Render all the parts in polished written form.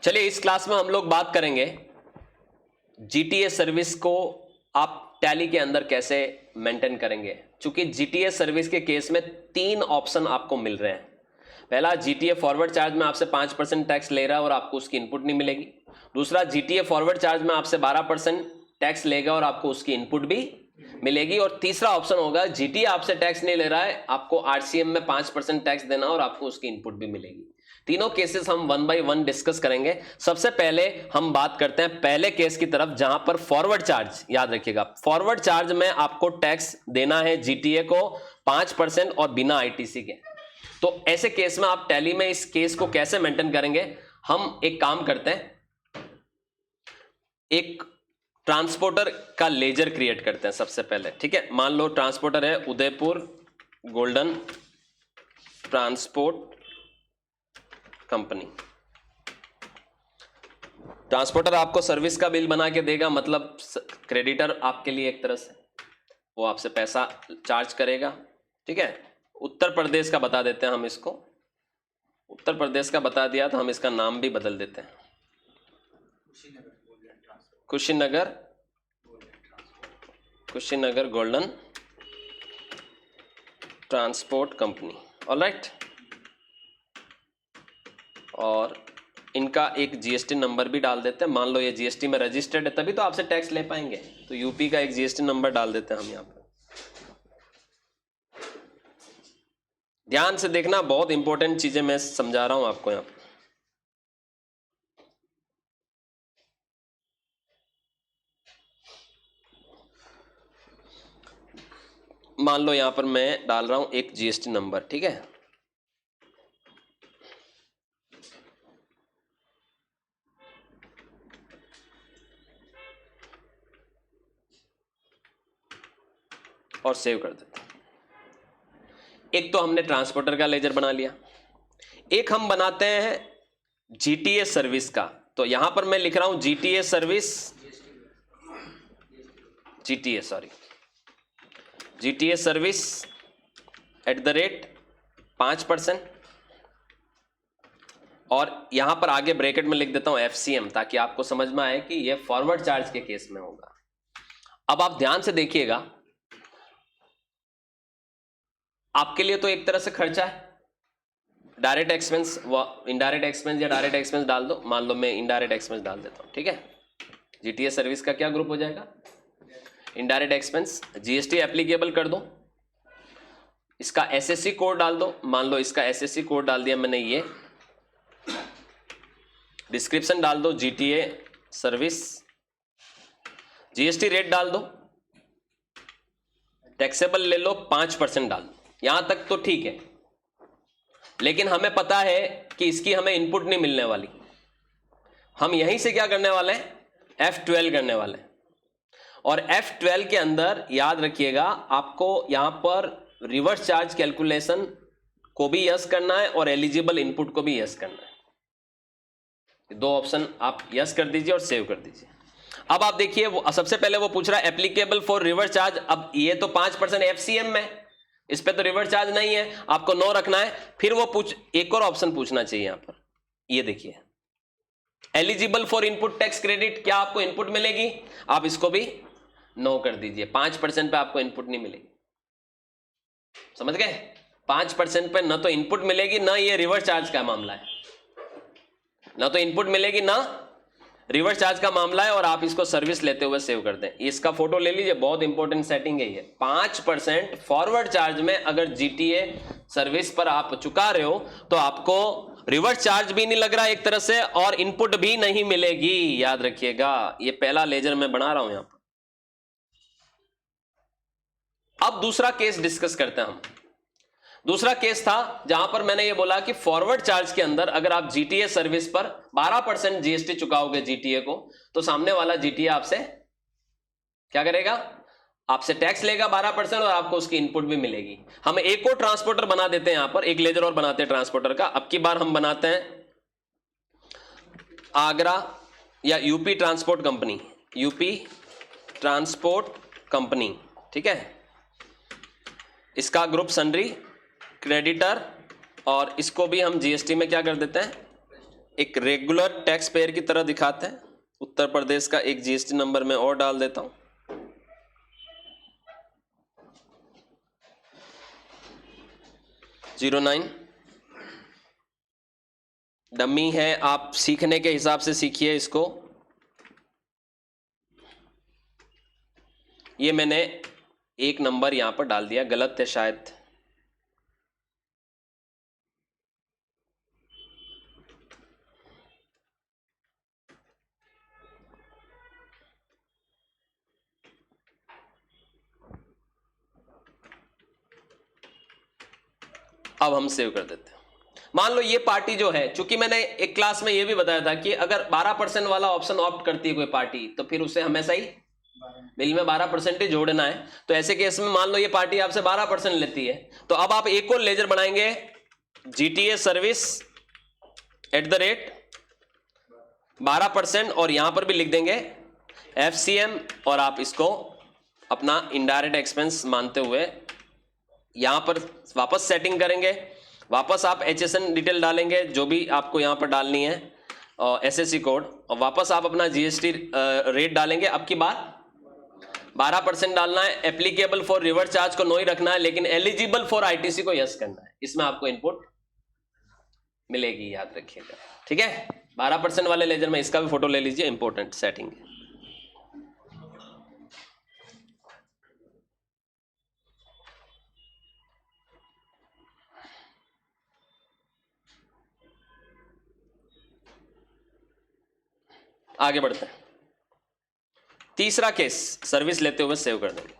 चलिए इस क्लास में हम लोग बात करेंगे जीटीए सर्विस को आप टैली के अंदर कैसे मेंटेन करेंगे। चूंकि जीटीए सर्विस के केस में 3 ऑप्शन आपको मिल रहे हैं। पहला, जीटीए फॉरवर्ड चार्ज में आपसे 5% टैक्स ले रहा है और आपको उसकी इनपुट नहीं मिलेगी। दूसरा, जीटीए फॉरवर्ड चार्ज में आपसे 12% टैक्स लेगा और आपको उसकी इनपुट भी मिलेगी। और तीसरा ऑप्शन होगा, जीटीए आपसे टैक्स नहीं ले रहा है, आपको आरसीएम में 5% टैक्स देना और आपको उसकी इनपुट भी मिलेगी। तीनों केसेस हम 1 बाय 1 डिस्कस करेंगे। सबसे पहले हम बात करते हैं पहले केस की तरफ, जहां पर फॉरवर्ड चार्ज, याद रखिएगा फॉरवर्ड चार्ज में आपको टैक्स देना है जीटीए को 5% और बिना आईटीसी के। तो ऐसे केस में आप टैली में इस केस को कैसे मेंटेन करेंगे? हम एक काम करते हैं, एक ट्रांसपोर्टर का लेजर क्रिएट करते हैं सबसे पहले। ठीक है, मान लो ट्रांसपोर्टर है Udaipur golden transport company. Transporter आपको सर्विस का बिल बना के देगा, मतलब क्रेडिटर आपके लिए एक तरह से, वो आपसे पैसा चार्ज करेगा। ठीक है, उत्तर प्रदेश का बता देते हैं हम इसको, उत्तर प्रदेश का बता दिया तो हम इसका नाम भी बदल देते हैं, Kushinagar golden transport company. Alright, और इनका एक जीएसटी नंबर भी डाल देते हैं। मान लो ये जीएसटी में रजिस्टर्ड है, तभी तो आपसे टैक्स ले पाएंगे, तो यूपी का एक जीएसटी नंबर डाल देते हैं हम यहाँ पर। ध्यान से देखना, बहुत इंपॉर्टेंट चीजें मैं समझा रहा हूं आपको यहाँ पर। मान लो यहां पर मैं डाल रहा हूं एक जीएसटी नंबर। ठीक है, और सेव कर देते हैं। एक तो हमने ट्रांसपोर्टर का लेजर बना लिया, एक हम बनाते हैं जीटीए सर्विस का। तो यहां पर मैं लिख रहा हूं जीटीए सर्विस, जीटीए सर्विस @ 5%, और यहां पर आगे ब्रैकेट में लिख देता हूं एफसीएम, ताकि आपको समझ में आए कि यह फॉरवर्ड चार्ज के केस में होगा। अब आप ध्यान से देखिएगा, आपके लिए तो एक तरह से खर्चा है, डायरेक्ट एक्सपेंस व इनडायरेक्ट एक्सपेंस, या डायरेक्ट एक्सपेंस डाल दो। मान लो मैं इनडायरेक्ट एक्सपेंस डाल देता हूं। ठीक है, जीटीए सर्विस का क्या ग्रुप हो जाएगा? Indirect expense. जीएसटी एप्लीकेबल कर दो, इसका एसएससी कोड डाल दो। मान लो इसका एसएससी कोड डाल दिया मैंने, ये डिस्क्रिप्शन डाल दो जीटीए सर्विस, जीएसटी रेट डाल दो, टैक्सेबल ले लो 5% डाल दो। यहां तक तो ठीक है, लेकिन हमें पता है कि इसकी हमें इनपुट नहीं मिलने वाली। हम यहीं से क्या करने वाले हैं? F12 करने वाले हैं। और F12 के अंदर याद रखिएगा, आपको यहां पर रिवर्स चार्ज कैलकुलेशन को भी यस करना है और एलिजिबल इनपुट को भी यस करना है। 2 ऑप्शन आप यस कर दीजिए और सेव कर दीजिए। अब आप देखिए, वो सबसे पहले वो पूछ रहा है एप्लीकेबल फॉर रिवर्स चार्ज। अब ये तो 5% एफसीएम में, इस पे तो रिवर्स चार्ज नहीं है, आपको नो रखना है। फिर वो एक और ऑप्शन पूछना चाहिए यहां पर, ये देखिए eligible for input tax credit, क्या आपको इनपुट मिलेगी? आप इसको भी नो कर दीजिए। 5% पे आपको इनपुट नहीं मिलेगी। समझ गए? 5% पे ना तो इनपुट मिलेगी, ना ये रिवर्स चार्ज का मामला है, ना तो इनपुट मिलेगी ना रिवर्स चार्ज का मामला है, और आप इसको सर्विस लेते हुए सेव कर दें। इसका फोटो ले लीजिए, बहुत इंपॉर्टेंट सेटिंग है ये। 5% फॉरवर्ड चार्ज में अगर जीटीए सर्विस पर आप चुका रहे हो तो आपको रिवर्स चार्ज भी नहीं लग रहा एक तरह से, और इनपुट भी नहीं मिलेगी। याद रखिएगा, ये पहला लेजर मैं बना रहा हूं यहां पर। अब दूसरा केस डिस्कस करते हैं हम। दूसरा केस था जहां पर मैंने ये बोला कि फॉरवर्ड चार्ज के अंदर अगर आप जीटीए सर्विस पर 12% जीएसटी चुकाओगे जीटीए को, तो सामने वाला जीटीए आपसे क्या करेगा? आपसे टैक्स लेगा 12% और आपको उसकी इनपुट भी मिलेगी। हम एक और ट्रांसपोर्टर बना देते हैं यहां पर, एक लेजर और बनाते हैं ट्रांसपोर्टर का। अब की बार हम बनाते हैं आगरा या UP transport company, UP transport company. ठीक है, इसका ग्रुप सन्ड्री क्रेडिटर, और इसको भी हम जीएसटी में क्या कर देते हैं? एक रेगुलर टैक्स पेयर की तरह दिखाते हैं। उत्तर प्रदेश का एक जीएसटी नंबर मैं और डाल देता हूं। जीरो 9 डमी है, आप सीखने के हिसाब से सीखिए इसको। ये मैंने एक नंबर यहां पर डाल दिया, गलत है शायद। अब हम सेव कर देते हैं। मान लो ये पार्टी जो है, चूंकि मैंने एक क्लास में ये भी बताया था कि अगर 12% वाला ऑप्शन ऑप्ट करती है कोई पार्टी, तो फिर उसे हमेशा ही बिल में 12% ही जोड़ना है। तो ऐसे केस में मान लो ये पार्टी आपसे 12% लेती है, तो अब आप एक और लेजर बनाएंगे, जीटीए सर्विस @ 12%, और यहां पर भी लिख देंगे एफसीएम, और आप इसको अपना इनडायरेक्ट एक्सपेंस मानते हुए यहां पर वापस सेटिंग करेंगे। वापस आप एचएसएन डिटेल डालेंगे जो भी आपको यहां पर डालनी है, और एसएससी कोड, और वापस आप अपना जीएसटी रेट डालेंगे। अब की बार 12% डालना है। एप्लीकेबल फॉर रिवर्स चार्ज को नो ही रखना है, लेकिन एलिजिबल फॉर आईटीसी को यस करना है। इसमें आपको इनपुट मिलेगी, याद रखिएगा, ठीक है। 12% वाले लेजर में इसका भी फोटो ले लीजिए, इंपॉर्टेंट सेटिंग है। आगे बढ़ते हैं। तीसरा केस सर्विस लेते हुए सेव कर देंगे।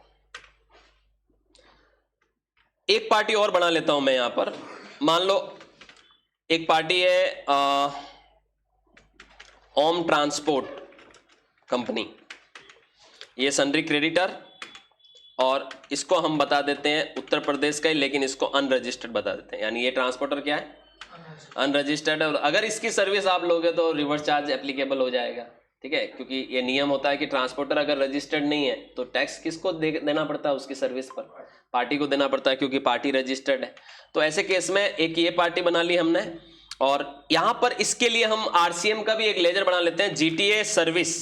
एक पार्टी और बना लेता हूं मैं यहां पर। मान लो एक पार्टी है ओम ट्रांसपोर्ट कंपनी, ये सन्ड्री क्रेडिटर, और इसको हम बता देते हैं उत्तर प्रदेश का ही, लेकिन इसको अनरजिस्टर्ड बता देते हैं। यानी ये ट्रांसपोर्टर क्या है, अनरजिस्टर्ड है। और अगर इसकी सर्विस आप लोगे तो रिवर्स चार्ज एप्लीकेबल हो जाएगा, ठीक है, क्योंकि ये नियम होता है कि ट्रांसपोर्टर अगर रजिस्टर्ड नहीं है तो टैक्स किसको देना पड़ता है, उसकी सर्विस पर पार्टी को देना पड़ता है, क्योंकि पार्टी रजिस्टर्ड है। तो ऐसे केस में एक ये पार्टी बना ली हमने, और यहां पर इसके लिए हम आरसीएम का भी एक लेजर बना लेते हैं, जीटीए सर्विस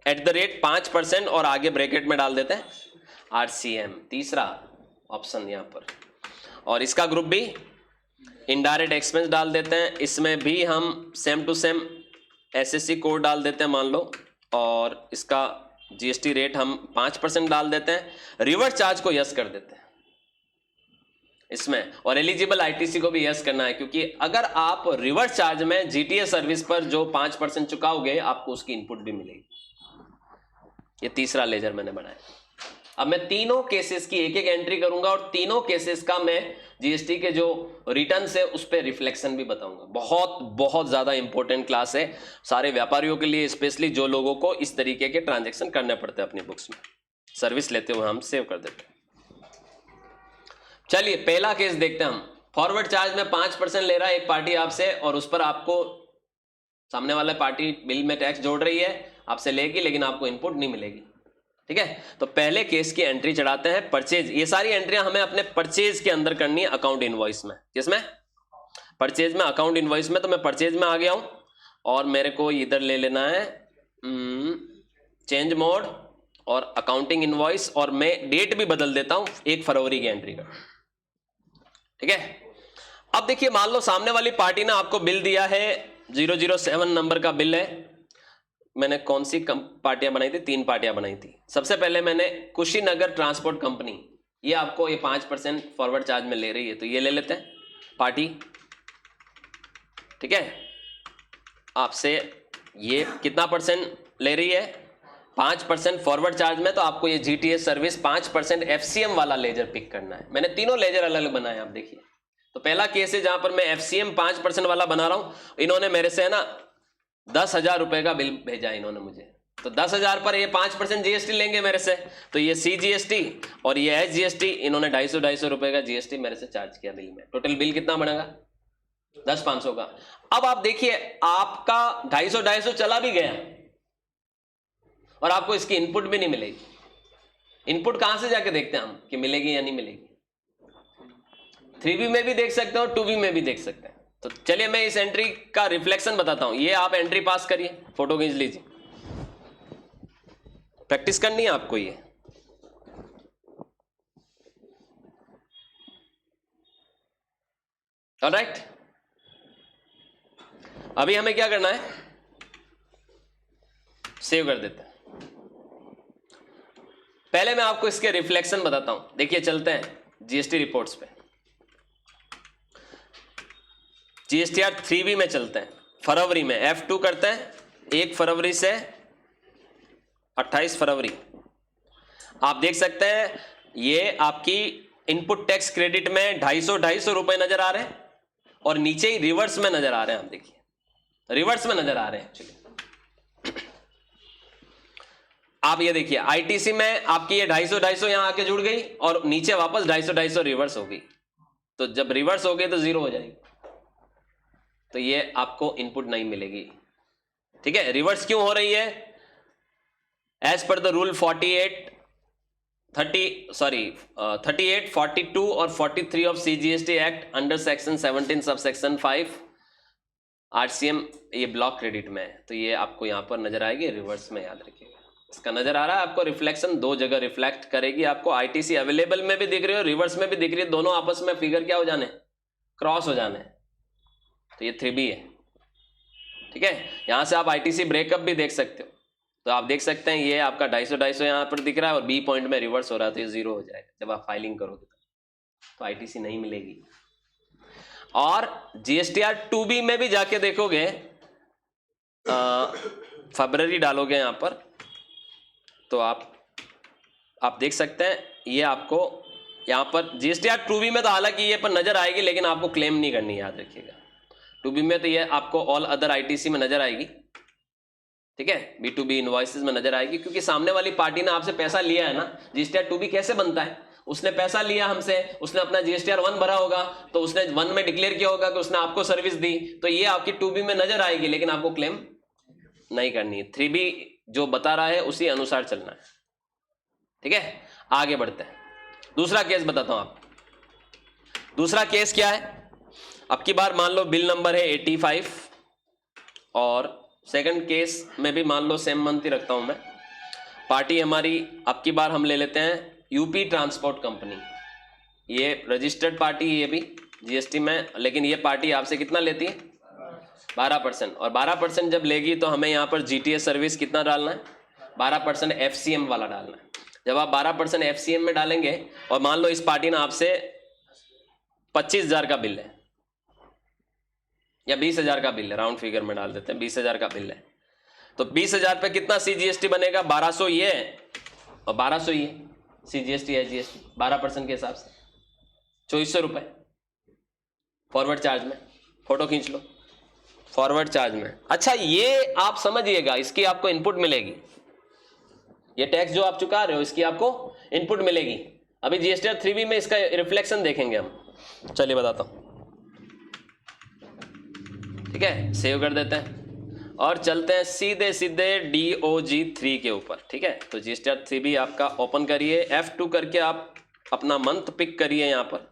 @ 5%, और आगे ब्रैकेट में डाल देते हैं आरसीएम, तीसरा ऑप्शन यहां पर, और इसका ग्रुप भी इनडायरेक्ट एक्सपेंस डाल देते हैं। इसमें भी हम same to same SSC code डाल देते हैं मान लो, और इसका जीएसटी रेट हम 5% डाल देते हैं। रिवर्स चार्ज को यस कर देते हैं इसमें, और एलिजिबल आईटीसी को भी यस करना है, क्योंकि अगर आप रिवर्स चार्ज में जीटीए सर्विस पर जो 5% चुकाओगे आपको उसकी इनपुट भी मिलेगी। ये तीसरा लेजर मैंने बनाया। अब मैं तीनों केसेस की एक एक एंट्री करूंगा, और तीनों केसेस का मैं जीएसटी के जो रिटर्न है उस पर रिफ्लेक्शन भी बताऊंगा। बहुत बहुत ज्यादा इंपॉर्टेंट क्लास है सारे व्यापारियों के लिए, स्पेशली जो लोगों को इस तरीके के ट्रांजैक्शन करने पड़ते हैं अपनी बुक्स में। सर्विस लेते हुए हम सेव कर देते हैं। चलिए पहला केस देखते हैं हम। फॉरवर्ड चार्ज में 5% ले रहा है एक पार्टी आपसे, और उस पर आपको सामने वाला पार्टी बिल में टैक्स जोड़ रही है, आपसे लेगी, लेकिन आपको इनपुट नहीं मिलेगी, ठीक है। तो पहले केस की एंट्री चढ़ाते हैं, परचेज। ये सारी एंट्रियां हमें अपने परचेज के अंदर करनी है, अकाउंट इनवॉइस में। किसमें, परचेज में, अकाउंट इनवॉइस में। तो मैं परचेज में आ गया हूं, और मेरे को इधर ले लेना है चेंज मोड और अकाउंटिंग इनवॉइस, और मैं डेट भी बदल देता हूं 1 फरवरी की एंट्री का, ठीक है। अब देखिए, मान लो सामने वाली पार्टी ने आपको बिल दिया है, 007 नंबर का बिल है। मैंने कौन सी पार्टियां बनाई थी, 3 पार्टियां बनाई थी। सबसे पहले मैंने कुशीनगर ट्रांसपोर्ट कंपनी, ये आपको ये 5% फॉरवर्ड चार्ज में ले रही है, तो ये ले लेते हैं पार्टी, ठीक है। आपसे ये कितना % ले रही है, 5% फॉरवर्ड चार्ज में, तो आपको ये जीटीए सर्विस 5% एफसीएम वाला लेजर पिक करना है। मैंने तीनों लेजर अलग अलग बनाए, आप देखिए। तो पहला केस है जहां पर मैं एफसीएम 5% वाला बना रहा हूं। इन्होंने मेरे से है ना 10,000 रुपए का बिल भेजा इन्होंने मुझे, तो 10,000 पर ये 5% जीएसटी लेंगे मेरे से, तो ये CGST और ये SGST, इन्होंने 250 रुपए का जीएसटी मेरे से चार्ज किया बिल में। टोटल बिल कितना बनेगा, 10,500 का। अब आप देखिए, आपका 250 चला भी गया और आपको इसकी इनपुट भी नहीं मिलेगी। इनपुट कहां से जाके देखते हैं हम कि मिलेगी या नहीं मिलेगी। 3B में भी देख सकते हैं और 2B में भी देख सकते हैं। तो चलिए मैं इस एंट्री का रिफ्लेक्शन बताता हूं। ये आप एंट्री पास करिए, फोटो खींच लीजिए, प्रैक्टिस करनी है आपको ये। ऑलराइट, अभी हमें क्या करना है, सेव कर देते हैं। पहले मैं आपको इसके रिफ्लेक्शन बताता हूं। देखिए चलते हैं जीएसटी रिपोर्ट्स पे, जीएसटीआर 3B में चलते हैं। फरवरी में F2 करते हैं, 1 फरवरी से 28 फरवरी। आप देख सकते हैं ये आपकी इनपुट टैक्स क्रेडिट में 250 रुपए नजर आ रहे हैं और नीचे ही रिवर्स में नजर आ रहे हैं। आप देखिए रिवर्स में नजर आ रहे हैं एक्चुअली। आप ये देखिए आईटीसी में आपकी ये 250 यहां आके जुड़ गई और नीचे वापस 250 रिवर्स हो गई। तो जब रिवर्स हो गई तो जीरो हो जाएगी, तो ये आपको इनपुट नहीं मिलेगी। ठीक है, रिवर्स क्यों हो रही है? एज पर द रूल 38, 42 और 43 of CGST act under section 17 sub section 5 RCM, ये ब्लॉक क्रेडिट में है, तो ये आपको यहां पर नजर आएगी रिवर्स में, याद रखिएगा। इसका नजर आ रहा है आपको रिफ्लेक्शन, दो जगह रिफ्लेक्ट करेगी आपको। आईटीसी अवेलेबल में भी दिख रही है और रिवर्स में भी दिख रही है, दोनों आपस में फिगर क्या हो जाने, क्रॉस हो जाने। तो ये 3B है। ठीक है, यहां से आप आईटीसी ब्रेकअप भी देख सकते हो। तो आप देख सकते हैं ये आपका 250 यहां पर दिख रहा है और बी पॉइंट में रिवर्स हो रहा है, तो ये जीरो हो जाएगा जब आप फाइलिंग करोगे तो आईटीसी नहीं मिलेगी। और जीएसटीआर 2B में भी जाके देखोगे, फरवरी डालोगे यहां पर, तो आप देख सकते हैं ये आपको यहां पर जीएसटीआर 2B में तो हालांकि ये पर नजर आएगी, लेकिन आपको क्लेम नहीं करनी, याद रखिएगा। 2B में तो ये आपको ऑल अदर आईटीसी में नजर आएगी। ठीक है, B2B इनवॉइसेस में नजर आएगी, क्योंकि सामने वाली पार्टी ने आपसे पैसा लिया है ना। जीएसटीआर 2B कैसे बनता है? उसने पैसा लिया हमसे, उसने अपना जीएसटीआर 1 भरा होगा, तो उसने 1 में डिक्लेयर किया होगा कि उसने आपको सर्विस दी, तो ये आपकी 2B में नजर आएगी, लेकिन आपको क्लेम नहीं करनी है। 3B जो बता रहा है उसी अनुसार चलना है। ठीक है, आगे बढ़ते हैं। दूसरा केस बताता हूं आपको। दूसरा केस क्या है? अब की बार मान लो बिल नंबर है 85 और सेकंड केस में भी मान लो सेम मंथ ही रखता हूं मैं। पार्टी हमारी अब की बार हम ले लेते हैं यूपी ट्रांसपोर्ट कंपनी। ये रजिस्टर्ड पार्टी, ये भी जीएसटी में, लेकिन ये पार्टी आपसे कितना लेती है? 12%। और 12% जब लेगी तो हमें यहाँ पर जीटीएस सर्विस कितना डालना है? 12% एफसीएम वाला डालना है। जब आप 12% एफसीएम में डालेंगे और मान लो इस पार्टी ने आपसे 25,000 का बिल है या 20,000 का बिल है, राउंड फिगर में डाल देते हैं, 20,000 का बिल है, तो 20,000 पे कितना सीजीएसटी बनेगा? 1200 ये और 1200 ये सीजीएसटी है, जीएसटी 12% के हिसाब से 2400 रुपए फॉरवर्ड चार्ज में। फोटो खींच लो, फॉरवर्ड चार्ज में। अच्छा, ये आप समझिएगा, इसकी आपको इनपुट मिलेगी। ये टैक्स जो आप चुका रहे हो इसकी आपको इनपुट मिलेगी। अभी जीएसटीआर 3B में इसका रिफ्लेक्शन देखेंगे हम। चलिए बताता हूं। ठीक है, सेव कर देते हैं और चलते हैं सीधे सीधे DOG 3 के ऊपर। ठीक है, तो जीएसटीआर 3B आपका ओपन करिए, F2 करके आप अपना मंथ पिक करिए यहां पर,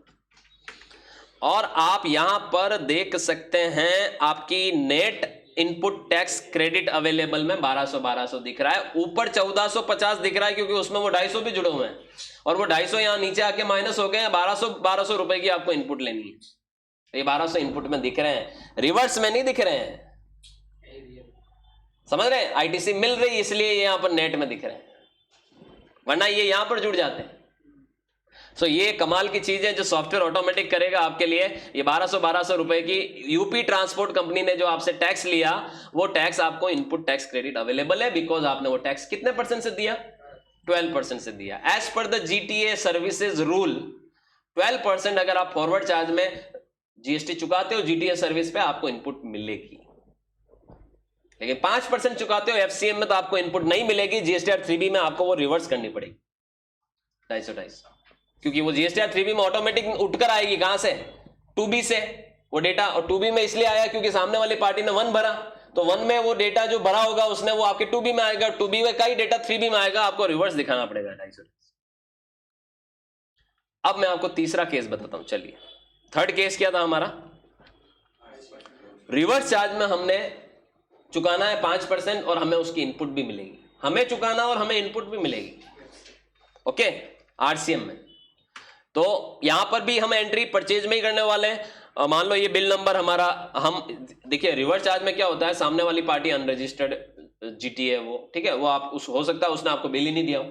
और आप यहां पर देख सकते हैं आपकी net input tax credit available में 1200 दिख रहा है। ऊपर 1450 दिख रहा है क्योंकि उसमें वो 250 भी जुड़े हुए हैं, और वो 250 यहां नीचे आके माइनस हो गए। 1200 रुपए की आपको इनपुट लेनी है। ये 1200 इनपुट में दिख रहे हैं, रिवर्स में नहीं दिख रहे हैं। समझ रहे हैं? आईटीसी मिल रही है इसलिए यहां पर नेट में दिख रहे हैं, वरना ये यहां पर जुड़ जाते हैं। सो ये कमाल की चीज है जो सॉफ्टवेयर ऑटोमेटिक करेगा आपके लिए। ये 1200 रुपए की यूपी ट्रांसपोर्ट कंपनी ने जो आपसे टैक्स लिया, वो टैक्स आपको इनपुट टैक्स क्रेडिट अवेलेबल है, बिकॉज आपने वो टैक्स कितने % से दिया? 12% से दिया। As per the GTA services rule 12% अगर आप फॉरवर्ड चार्ज में जीएसटी चुकाते हो जीटीए सर्विस पे, आपको इनपुट मिलेगी। लेकिन 5% चुकाते हो एफसीएम में तो आपको इनपुट नहीं मिलेगी। जीएसटीआर 3B में आपको वो रिवर्स करनी पड़ेगी 250, क्योंकि वो जीएसटीआर 3B में ऑटोमेटिक उठकर आएगी। कहां से? 2B से वो डेटा। और 2B में इसलिए आया क्योंकि सामने वाली पार्टी ने 1 भरा, तो 1 में वो डेटा जो भरा होगा उसने वो आपके 2B में आएगा, 2B में का ही डेटा 3B में आएगा, आपको रिवर्स दिखाना पड़ेगा 250। अब मैं आपको तीसरा केस बताता हूं। चलिए, थर्ड केस क्या था हमारा? रिवर्स चार्ज में हमने चुकाना है 5% और हमें उसकी इनपुट भी मिलेगी, हमें चुकाना और हमें इनपुट भी मिलेगी। ओके, आरसीएम में तो यहां पर भी हम एंट्री परचेज में ही करने वाले हैं। मान लो ये बिल नंबर हमारा, हम देखिए रिवर्स चार्ज में क्या होता है, सामने वाली पार्टी अनरजिस्टर्ड जीटी है वो, ठीक है, वो आप हो सकता है उसने आपको बिल ही नहीं दिया हो,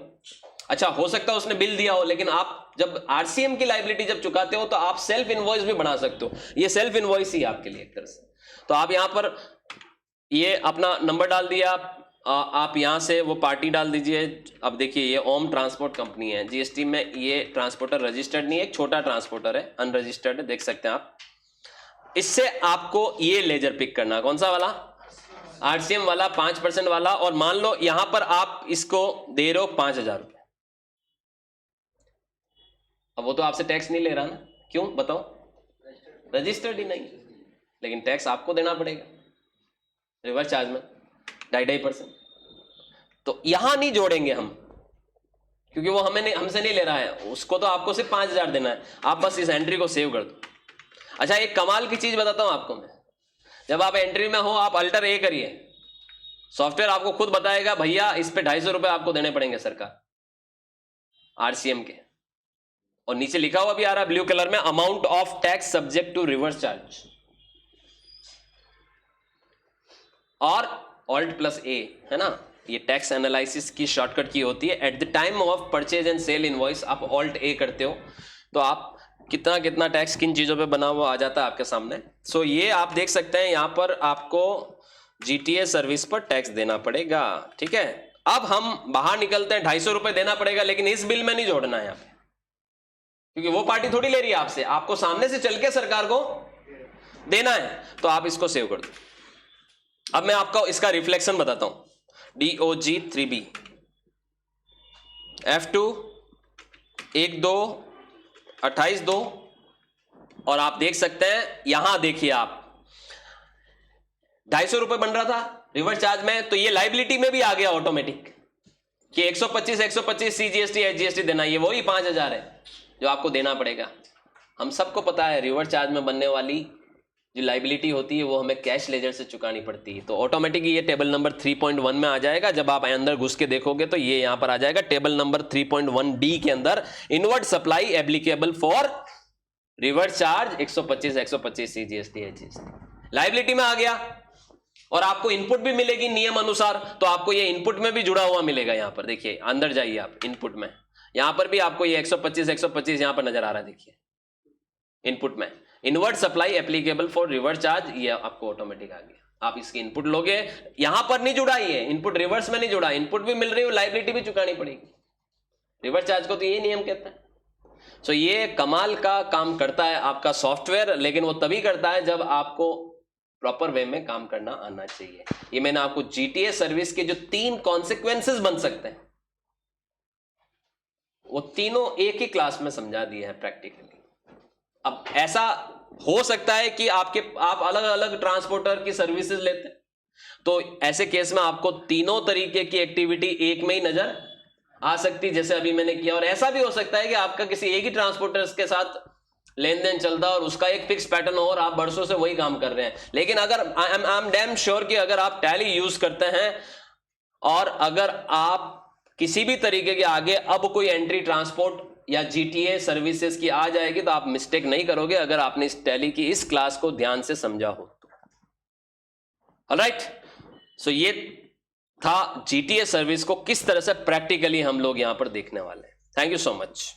अच्छा हो सकता है उसने बिल दिया हो, लेकिन आप जब आरसीएम की लायबिलिटी जब चुकाते हो तो आप सेल्फ इनवॉइस भी बना सकते हो, ये सेल्फ इनवॉइस ही आपके लिए एक तरह से। तो आप यहां पर ये अपना नंबर डाल दिया, आप यहां से वो पार्टी डाल दीजिए। अब देखिए ये ओम ट्रांसपोर्ट कंपनी है, जीएसटी में ये ट्रांसपोर्टर रजिस्टर्ड नहीं है, एक छोटा ट्रांसपोर्टर है, अनरजिस्टर्ड है, देख सकते हैं आप। इससे आपको ये लेजर पिक करना, कौन सा वाला, आरसीएम वाला 5% वाला, और मान लो यहां पर आप इसको दे रहे हो 5,000 रुपये। अब वो तो आपसे टैक्स नहीं ले रहा ना, क्यों बताओ, रजिस्टर्ड ही नहीं, लेकिन टैक्स आपको देना पड़ेगा रिवर्स चार्ज में 2.5%। तो यहां नहीं जोड़ेंगे हम, क्योंकि वो हमसे नहीं ले रहा है, उसको तो आपको सिर्फ 5,000 देना है, आप बस इस एंट्री को सेव कर दो। अच्छा एक कमाल की चीज बताता हूं आपको मैं, जब आप एंट्री में हो आप अल्टर ए करिए, सॉफ्टवेयर आपको खुद बताएगा भैया इस पे 250 रुपए आपको देने पड़ेंगे सरकार आरसीएम के, और नीचे लिखा हुआ भी आ रहा है ब्लू कलर में, amount of tax subject to reverse charge, और Alt+A है ना, ये टैक्स एनालिसिस की शॉर्टकट की होती है। At the time of purchase and sale invoice आप Alt+A करते हो तो आप कितना टैक्स किन चीजों पे बना हुआ आ जाता है आपके सामने। सो ये आप देख सकते हैं यहां पर आपको जीटीए सर्विस पर टैक्स देना पड़ेगा, ठीक है। अब हम बाहर निकलते हैं, 250 रुपए देना पड़ेगा, लेकिन इस बिल में नहीं जोड़ना है यहाँ पे, क्योंकि वो पार्टी थोड़ी ले रही है आपसे, आपको सामने से चल के सरकार को देना है, तो आप इसको सेव कर दो। अब मैं आपको इसका रिफ्लेक्शन बताता हूं, DOG 3B F2 1-2 28-2, और आप देख सकते हैं यहां देखिए आप 250 रुपए बन रहा था रिवर्स चार्ज में, तो ये लाइबिलिटी में भी आ गया ऑटोमेटिक कि 125 CGST HGST देना, ये वही 5,000 है जो आपको देना पड़ेगा। हम सबको पता है रिवर्स चार्ज में बनने वाली जो लाइबिलिटी होती है वो हमें कैश लेजर से चुकानी पड़ती है, तो ऑटोमेटिक ये टेबल नंबर 3.1 में आ जाएगा। जब आप अंदर घुस के देखोगे तो ये यहां पर आ जाएगा टेबल नंबर 3.1D के अंदर, inward supply applicable for reverse charge 125 CGST HGST liability में आ गया, और आपको इनपुट भी मिलेगी नियम अनुसार, तो आपको ये इनपुट में भी जुड़ा हुआ मिलेगा। यहां पर देखिए अंदर जाइए आप इनपुट में, यहां पर भी आपको ये 125 यहां पर नजर आ रहा है, देखिए इनपुट में inward supply applicable for reverse charge, ये आपको ऑटोमेटिक आ गया। आप इसकी इनपुट लोगे, यहां पर नहीं जुड़ा, ये इनपुट रिवर्स में नहीं जुड़ा, इनपुट भी मिल रही है, लाइबिलिटी भी चुकानी पड़ेगी रिवर्स चार्ज को, तो ये नियम कहता है। सो ये कमाल का काम करता है आपका सॉफ्टवेयर, लेकिन वो तभी करता है जब आपको प्रॉपर वे में काम करना आना चाहिए। ये मैंने आपको जीटीए सर्विस के जो 3 कॉन्सिक्वेंसेस बन सकते हैं वो तीनों एक ही क्लास में समझा दिए हैं प्रैक्टिकली। अब ऐसा हो सकता है कि आप अलग अलग ट्रांसपोर्टर की सर्विसेज लेते हैं, तो ऐसे केस में आपको तीनों तरीके की एक्टिविटी एक में ही नजर आ सकती, जैसे अभी मैंने किया। और ऐसा भी हो सकता है कि आपका किसी एक ही ट्रांसपोर्टर्स के साथ लेन देन चलता और उसका एक फिक्स पैटर्न हो और आप बरसों से वही काम कर रहे हैं। लेकिन अगर आई एम डैम श्योर कि अगर आप टैली यूज करते हैं और अगर आप किसी भी तरीके के आगे अब कोई एंट्री ट्रांसपोर्ट या जीटीए सर्विसेज की आ जाएगी तो आप मिस्टेक नहीं करोगे, अगर आपने इस टैली की इस क्लास को ध्यान से समझा हो तो। ऑलराइट, सो ये था जीटीए सर्विस को किस तरह से प्रैक्टिकली हम लोग यहां पर देखने वाले हैं। Thank you so much.